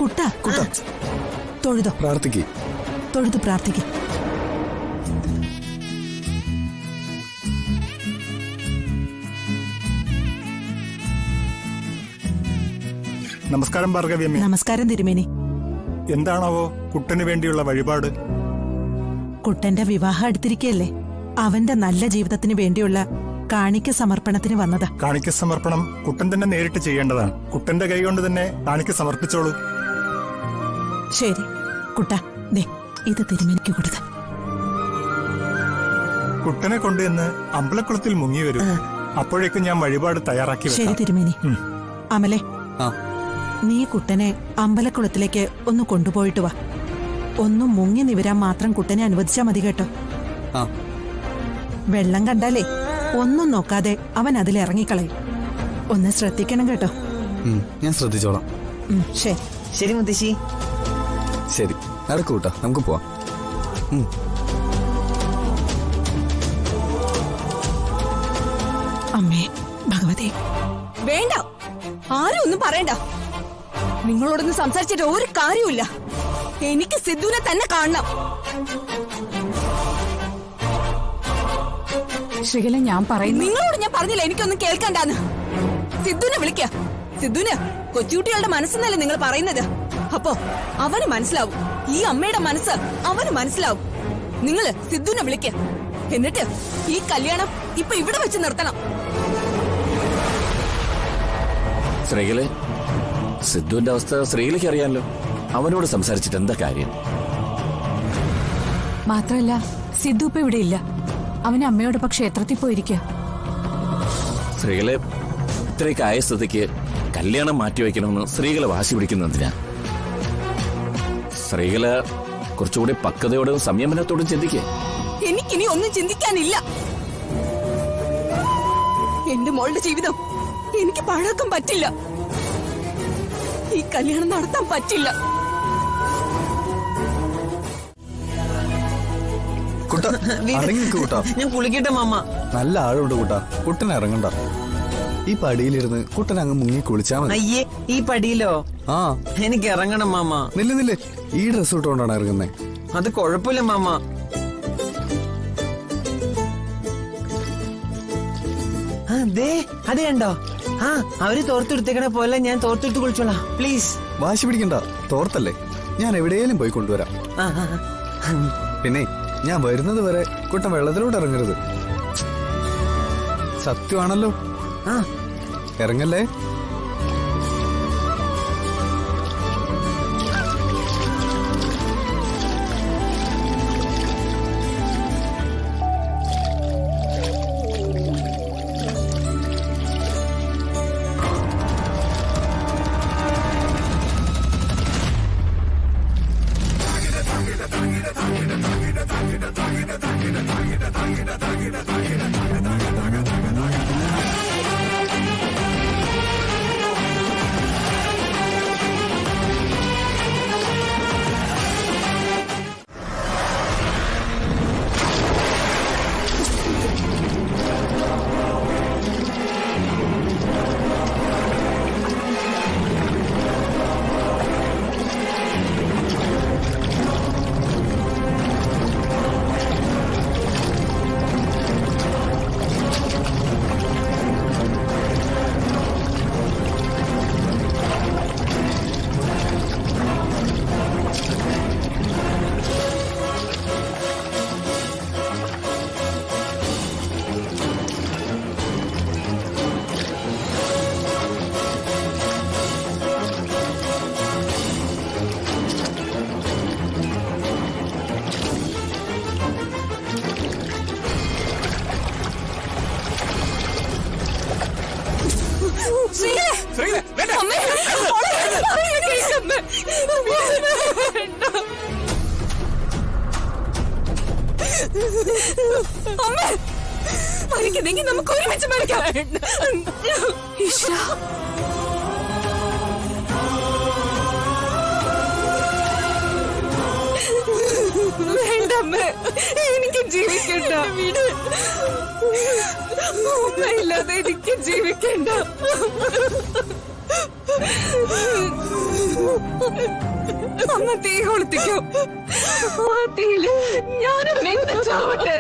കുട്ട കുട്ട തൊഴുതോ, പ്രാർത്ഥിക്ക്. തൊഴുതു പ്രാർത്ഥിക്ക്. നമസ്കാരം ഭാർഗവ്യമ്മേ. നമസ്കാരം തിരുമേനി. എന്താണാവോ കുട്ടന് വേണ്ടിയുള്ള വഴിപാട്? കുട്ടന്റെ വിവാഹം അടുത്തിരിക്കല്ലേ, അവന്റെ നല്ല ജീവിതത്തിന് വേണ്ടിയുള്ള കാണിക്ക സമർപ്പണത്തിന് വന്നതാ. കാണിക്ക സമർപ്പണം കുട്ടൻ തന്നെ നേരിട്ട് ചെയ്യേണ്ടതാണ്. കുട്ടന്റെ കൈകൊണ്ട് തന്നെ കാണിക്ക സമർപ്പിച്ചോളൂ. ശരി കുട്ട, ദേ ഇത് തിരുമേനിക്ക് കൊടുക്ക. കുട്ടനെ കൊണ്ടുവന്ന് അമ്പലക്കുളത്തിൽ മുങ്ങി വരൂ. അപ്പോഴേക്കും ഞാൻ വഴിപാട് തയ്യാറാക്കി ശരി തിരുമേനി. അമലേ, ആ, നീ കുട്ടനെ അമ്പലക്കുളത്തിലേക്ക് ഒന്ന് കൊണ്ടുപോയിട്ട് വാ. ഒന്നും മുങ്ങി നിവരാൻ മാത്രം കുട്ടനെ അനുവദിച്ചാ മതി കേട്ടോ. ആ, വെള്ളം കണ്ടാലേ ഒന്നും നോക്കാതെ അവൻ അതിലിറങ്ങിക്കളയും. ഒന്ന് ശ്രദ്ധിക്കണം കേട്ടോ. ഞാൻ ശ്രദ്ധിച്ചോളാം. ശരി. ശരി മുത്തശ്ശി. ശരി, നടക്കൂട്ടാ, നമുക്ക് പോവാം. അമ്മേ ഭഗവതി. വേണ്ട, ആരും ഒന്നും പറയണ്ട. നിങ്ങളോടൊന്നും സംസാരിച്ചിട്ട് ഒരു കാര്യമില്ല. എനിക്ക് സിദ്ധുവിനെ തന്നെ കാണണം. ശ്രീകല, ഞാൻ പറയുന്നു. നിങ്ങളോട് ഞാൻ പറഞ്ഞില്ല എനിക്കൊന്നും കേൾക്കണ്ടാന്ന്. സിദ്ധുവിനെ വിളിക്ക. സിദ്ധുവിന് കൊച്ചുകുട്ടികളുടെ മനസ്സെന്നല്ലേ നിങ്ങൾ പറയുന്നത്? അപ്പോ അവന് മനസ്സിലാവും, ഈ അമ്മയുടെ മനസ്സ് അവന് മനസ്സിലാവും. നിങ്ങള് സിദ്ധുവിനെ വിളിക്ക. എന്നിട്ട് ഈ കല്യാണം ഇപ്പൊ ഇവിടെ വെച്ച് നിർത്തണം. ശ്രീകലെ, സിദ്ധുവിന്റെ അവസ്ഥ ശ്രീകലയ്ക്ക് അറിയാമല്ലോ. അവനോട് സംസാരിച്ചിട്ട് എന്താ കാര്യം? മാത്രല്ല, സിദ്ധു ഇപ്പൊ ഇവിടെ ഇല്ല. അവന് അമ്മയോടൊപ്പം ക്ഷേത്രത്തിൽ പോയിരിക്കുക. ശ്രീകലെ, ഇത്രയൊക്കെ ആയ സ്ഥിതിക്ക് കല്യാണം മാറ്റിവെക്കണമെന്ന് ശ്രീകല വാശി പിടിക്കുന്നതിനാ. ശ്രീകല കുറച്ചുകൂടി പക്വതയോടും സംയമനത്തോടും ചിന്തിക്കേ. എനിക്കിനി ഒന്നും ചിന്തിക്കാനില്ല. എന്റെ മോളുടെ ജീവിതം എനിക്ക് പഴക്കം പറ്റില്ല. ഈ കല്യാണം നടത്താൻ പറ്റില്ല. കുട്ട, അടങ്ങിക്ക് കുട്ടാ. ഞാൻ കുളിക്കട്ടെ മാമ. നല്ല ആഴമുണ്ട് കുട്ടാ, കുട്ടൻ ഇറങ്ങണ്ട. ഈ പടിയിലിരുന്ന് കുട്ടൻ അങ്ങ് മുങ്ങി കുളിച്ചാ മതി. അയ്യേ, ഈ പടിയിലോ? ആ, എനിക്ക് ഇറങ്ങണം മാമ. നില്ല്, ഈ ഡ്രസ് ഇട്ടുകൊണ്ടാണ് ഇറങ്ങുന്നേ. അത് കൊഴപ്പില്ല മാമ. അത് കണ്ടോ? ആ, അവര് തോർത്തെടുത്തേക്കണ പോലെ ഞാൻ തോർത്തെടുത്ത് കുളിച്ചോളാം. പ്ലീസ്. വാശി പിടിക്കണ്ട, തോർത്തല്ലേ, ഞാൻ എവിടെയെങ്കിലും പോയി കൊണ്ടുവരാം. പിന്നെ ഞാൻ വരുന്നത് വരെ കുട്ടൻ വെള്ളത്തിലോട്ട് ഇറങ്ങരുത്. സത്യമാണല്ലോ. ആ, ഇറങ്ങല്ലേ. മരിക്കുന്നെങ്കിൽ നമുക്ക് ഒരുമിച്ച് മരിക്കാം. വേണ്ടമ്മേ, എനിക്ക് ജീവിക്കണ്ട. ഇല്ലാതെ എനിക്ക് ജീവിക്കണ്ട. അമ്മ തീ കൊളുത്തിക്കോ. ആ തീയില് ഞാനും വെന്ത് ചാവട്ടെ.